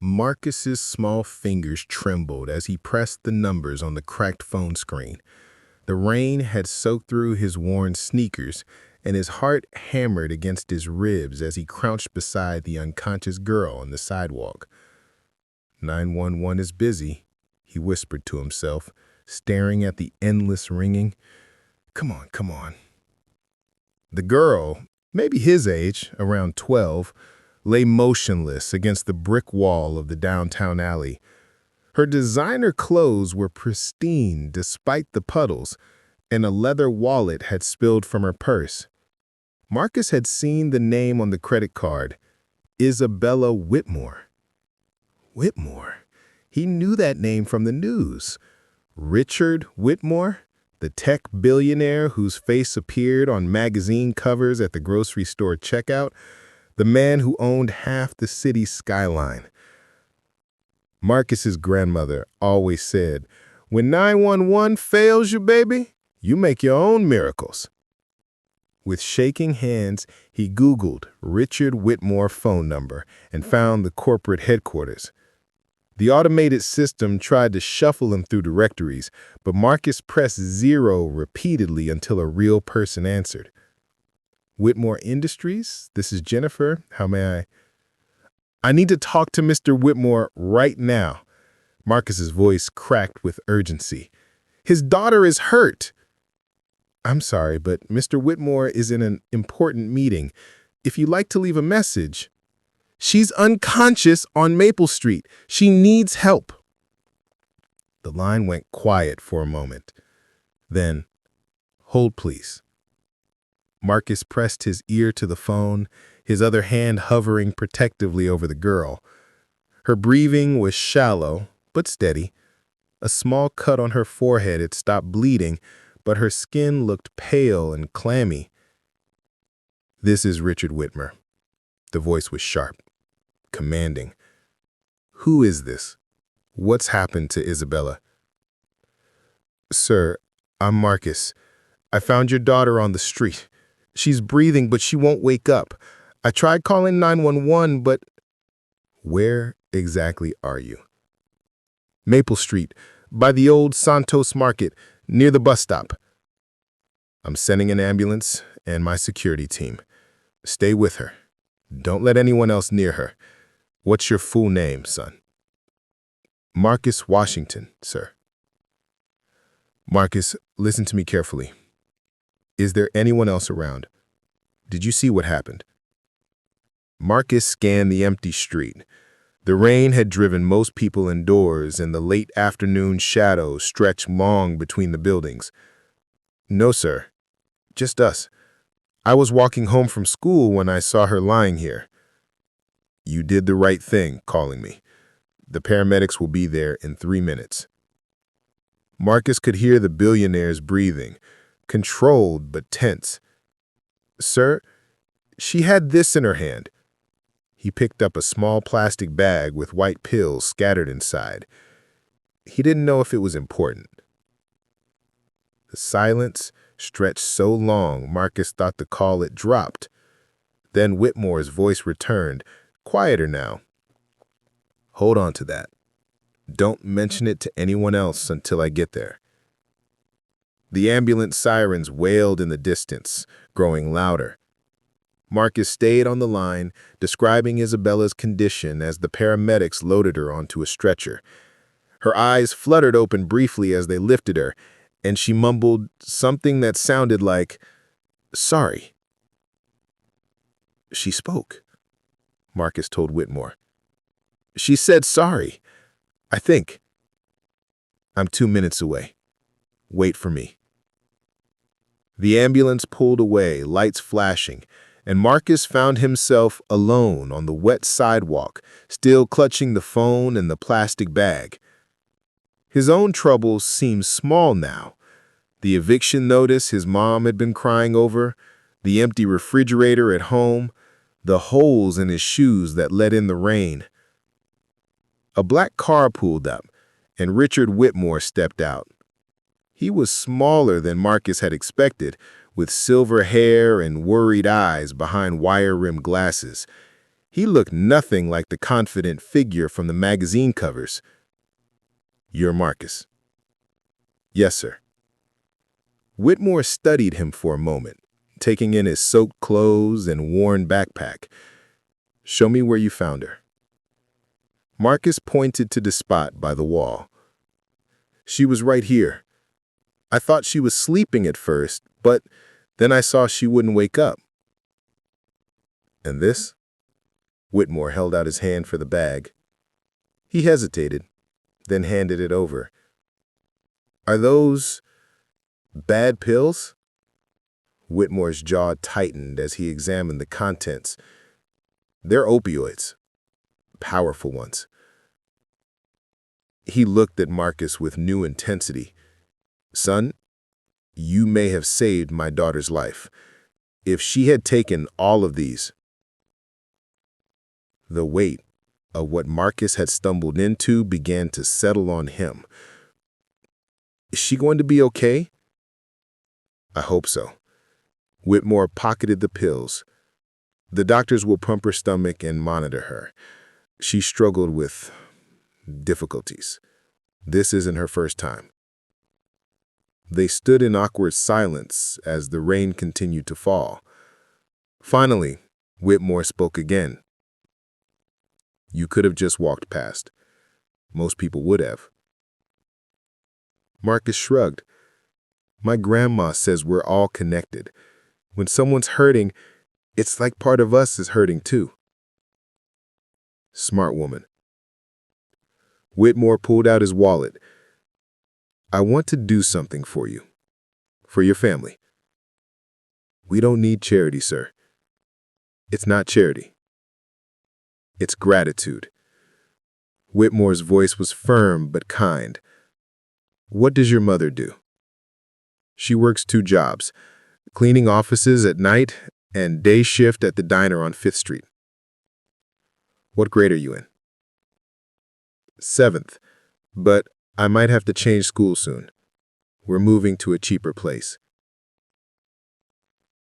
Marcus's small fingers trembled as he pressed the numbers on the cracked phone screen. The rain had soaked through his worn sneakers, and his heart hammered against his ribs as he crouched beside the unconscious girl on the sidewalk. 911 is busy, he whispered to himself, staring at the endless ringing. Come on, come on. The girl, maybe his age, around 12, lay motionless against the brick wall of the downtown alley. Her designer clothes were pristine despite the puddles, and a leather wallet had spilled from her purse. Marcus had seen the name on the credit card, Isabella Whitmore. Whitmore? He knew that name from the news. Richard Whitmore, the tech billionaire whose face appeared on magazine covers at the grocery store checkout, the man who owned half the city's skyline. Marcus's grandmother always said, "When 911 fails you, baby, you make your own miracles." With shaking hands, he Googled Richard Whitmore phone number and found the corporate headquarters. The automated system tried to shuffle him through directories, but Marcus pressed 0 repeatedly until a real person answered. Whitmore Industries, this is Jennifer. How may I need to talk to Mr. Whitmore right now. Marcus's voice cracked with urgency. His daughter is hurt. I'm sorry, but Mr. Whitmore is in an important meeting. If you'd like to leave a message. She's unconscious on Maple Street. She needs help. The line went quiet for a moment. Then, hold please. Marcus pressed his ear to the phone, his other hand hovering protectively over the girl. Her breathing was shallow, but steady. A small cut on her forehead had stopped bleeding, but her skin looked pale and clammy. This is Richard Whitmore. The voice was sharp, commanding. Who is this? What's happened to Isabella? Sir, I'm Marcus. I found your daughter on the street. She's breathing, but she won't wake up. I tried calling 911, but... Where exactly are you? Maple Street, by the old Santos Market, near the bus stop. I'm sending an ambulance and my security team. Stay with her. Don't let anyone else near her. What's your full name, son? Marcus Washington, sir. Marcus, listen to me carefully. Is there anyone else around? Did you see what happened? Marcus scanned the empty street. The rain had driven most people indoors, and the late afternoon shadows stretched long between the buildings. No, sir. Just us. I was walking home from school when I saw her lying here. You did the right thing calling me. The paramedics will be there in 3 minutes. Marcus could hear the billionaire's breathing, controlled but tense. Sir, she had this in her hand. He picked up a small plastic bag with white pills scattered inside. He didn't know if it was important. The silence stretched so long Marcus thought the call had dropped. Then Whitmore's voice returned, quieter now. Hold on to that. Don't mention it to anyone else until I get there. The ambulance sirens wailed in the distance, growing louder. Marcus stayed on the line, describing Isabella's condition as the paramedics loaded her onto a stretcher. Her eyes fluttered open briefly as they lifted her, and she mumbled something that sounded like, "Sorry." She spoke, Marcus told Whitmore. She said sorry, I think. I'm 2 minutes away. Wait for me. The ambulance pulled away, lights flashing, and Marcus found himself alone on the wet sidewalk, still clutching the phone and the plastic bag. His own troubles seemed small now. The eviction notice his mom had been crying over, the empty refrigerator at home, the holes in his shoes that let in the rain. A black car pulled up, and Richard Whitmore stepped out. He was smaller than Marcus had expected, with silver hair and worried eyes behind wire-rimmed glasses. He looked nothing like the confident figure from the magazine covers. "You're Marcus." "Yes, sir." Whitmore studied him for a moment, taking in his soaked clothes and worn backpack. "Show me where you found her." Marcus pointed to the spot by the wall. "She was right here. I thought she was sleeping at first, but then I saw she wouldn't wake up." "And this?" Whitmore held out his hand for the bag. He hesitated, then handed it over. "Are those bad pills?" Whitmore's jaw tightened as he examined the contents. "They're opioids. Powerful ones." He looked at Marcus with new intensity. "Son, you may have saved my daughter's life. If she had taken all of these..." The weight of what Marcus had stumbled into began to settle on him. "Is she going to be okay?" "I hope so." Whitmore pocketed the pills. "The doctors will pump her stomach and monitor her. She struggled with difficulties. This isn't her first time." They stood in awkward silence as the rain continued to fall. Finally, Whitmore spoke again. "You could have just walked past. Most people would have." Marcus shrugged. "My grandma says we're all connected. When someone's hurting, it's like part of us is hurting too." "Smart woman." Whitmore pulled out his wallet. "I want to do something for you. For your family." "We don't need charity, sir." "It's not charity. It's gratitude." Whitmore's voice was firm but kind. "What does your mother do?" "She works 2 jobs, cleaning offices at night and day shift at the diner on 5th Street. "What grade are you in?" "7th, but I might have to change school soon. We're moving to a cheaper place."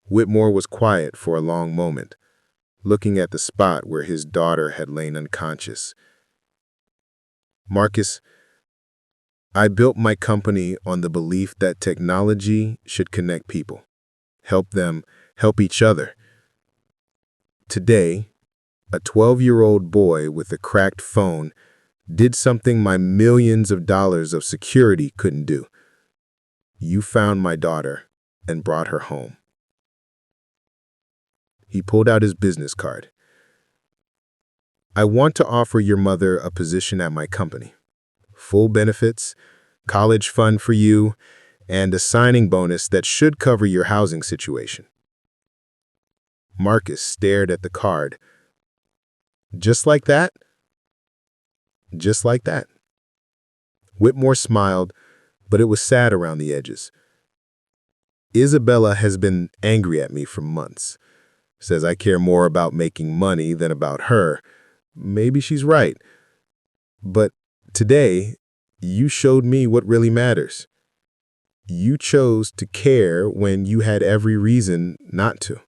Whitmore was quiet for a long moment, looking at the spot where his daughter had lain unconscious. "Marcus, I built my company on the belief that technology should connect people, help them, help each other. Today, a 12-year-old boy with a cracked phone did something my millions of dollars of security couldn't do. You found my daughter and brought her home." He pulled out his business card. "I want to offer your mother a position at my company. Full benefits, college fund for you, and a signing bonus that should cover your housing situation." Marcus stared at the card. "Just like that?" "Just like that." Whitmore smiled, but it was sad around the edges. "Isabella has been angry at me for months. Says I care more about making money than about her. Maybe she's right. But today, you showed me what really matters. You chose to care when you had every reason not to."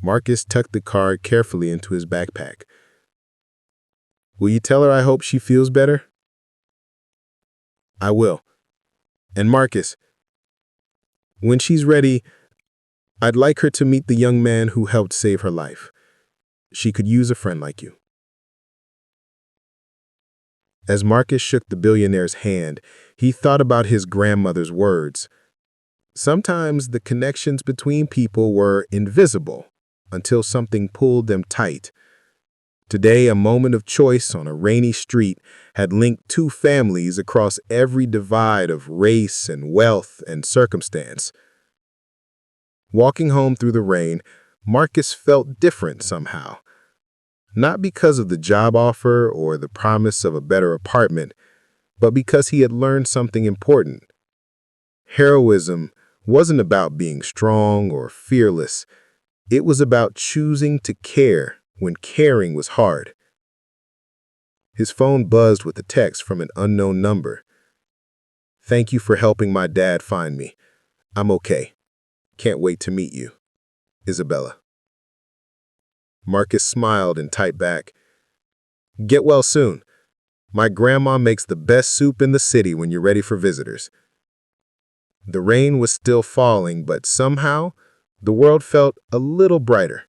Marcus tucked the card carefully into his backpack. "Will you tell her I hope she feels better?" "I will. And Marcus, when she's ready, I'd like her to meet the young man who helped save her life. She could use a friend like you." As Marcus shook the billionaire's hand, he thought about his grandmother's words. Sometimes the connections between people were invisible until something pulled them tight. Today, a moment of choice on a rainy street had linked 2 families across every divide of race and wealth and circumstance. Walking home through the rain, Marcus felt different somehow. Not because of the job offer or the promise of a better apartment, but because he had learned something important. Heroism wasn't about being strong or fearless. It was about choosing to care when caring was hard. His phone buzzed with a text from an unknown number. "Thank you for helping my dad find me. I'm okay. Can't wait to meet you. Isabella." Marcus smiled and typed back, "Get well soon. My grandma makes the best soup in the city when you're ready for visitors." The rain was still falling, but somehow the world felt a little brighter.